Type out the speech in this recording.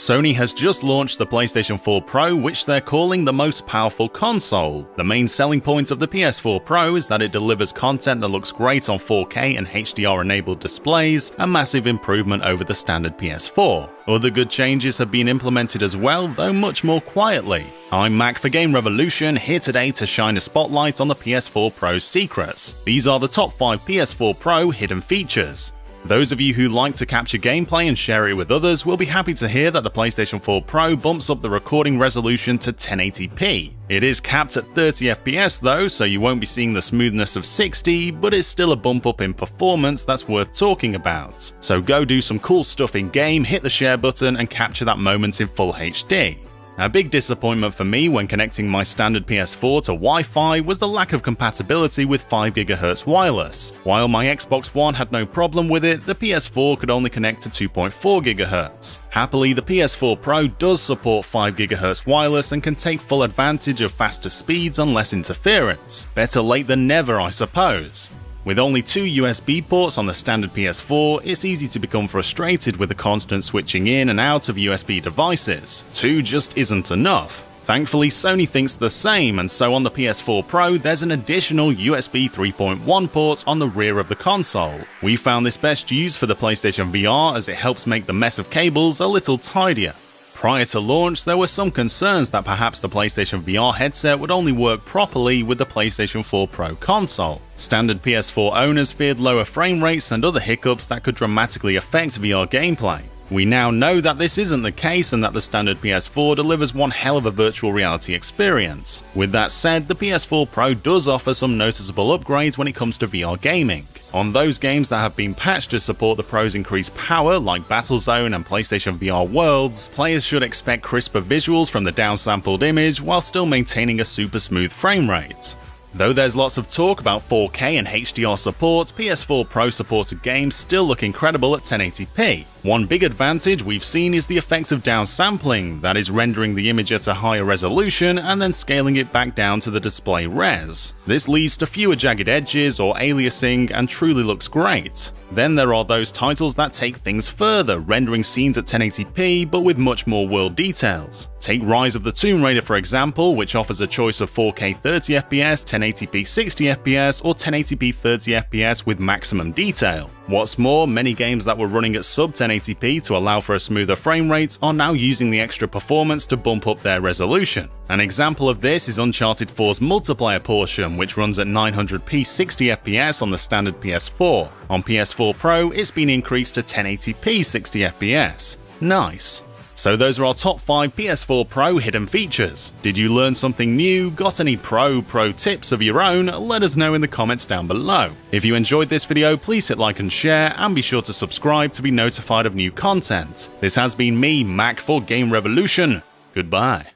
Sony has just launched the PlayStation 4 Pro, which they're calling the most powerful console. The main selling point of the PS4 Pro is that it delivers content that looks great on 4K and HDR-enabled displays, a massive improvement over the standard PS4. Other good changes have been implemented as well, though much more quietly. I'm Mac for Game Revolution, here today to shine a spotlight on the PS4 Pro's secrets. These are the top 5 PS4 Pro hidden features. Those of you who like to capture gameplay and share it with others will be happy to hear that the PlayStation 4 Pro bumps up the recording resolution to 1080p. It is capped at 30 FPS though, so you won't be seeing the smoothness of 60, but it's still a bump up in performance that's worth talking about. So go do some cool stuff in game, hit the share button and capture that moment in full HD. A big disappointment for me when connecting my standard PS4 to Wi-Fi was the lack of compatibility with 5 GHz wireless. While my Xbox One had no problem with it, the PS4 could only connect to 2.4 GHz. Happily, the PS4 Pro does support 5 GHz wireless and can take full advantage of faster speeds and less interference. Better late than never, I suppose. With only 2 USB ports on the standard PS4, it's easy to become frustrated with the constant switching in and out of USB devices. 2 just isn't enough. Thankfully, Sony thinks the same, and so on the PS4 Pro, there's an additional USB 3.1 port on the rear of the console. We found this best used for the PlayStation VR as it helps make the mess of cables a little tidier. Prior to launch, there were some concerns that perhaps the PlayStation VR headset would only work properly with the PlayStation 4 Pro console. Standard PS4 owners feared lower frame rates and other hiccups that could dramatically affect VR gameplay. We now know that this isn't the case and that the standard PS4 delivers one hell of a virtual reality experience. With that said, the PS4 Pro does offer some noticeable upgrades when it comes to VR gaming. On those games that have been patched to support the Pro's increased power, like Battlezone and PlayStation VR Worlds, players should expect crisper visuals from the downsampled image while still maintaining a super smooth frame rate. Though there's lots of talk about 4K and HDR support, PS4 Pro supported games still look incredible at 1080p. One big advantage we've seen is the effect of downsampling, that is rendering the image at a higher resolution and then scaling it back down to the display res. This leads to fewer jagged edges or aliasing and truly looks great. Then there are those titles that take things further, rendering scenes at 1080p but with much more world details. Take Rise of the Tomb Raider for example, which offers a choice of 4K 30fps, 1080p 60fps or 1080p 30fps with maximum detail. What's more, many games that were running at sub 1080p to allow for a smoother frame rate are now using the extra performance to bump up their resolution. An example of this is Uncharted 4's multiplayer portion, which runs at 900p 60fps on the standard PS4. On PS4 Pro, it's been increased to 1080p 60fps. Nice. So those are our top 5 PS4 Pro hidden features. Did you learn something new? Got any pro tips of your own? Let us know in the comments down below. If you enjoyed this video, please hit like and share, and be sure to subscribe to be notified of new content. This has been me, Mac for Game Revolution. Goodbye.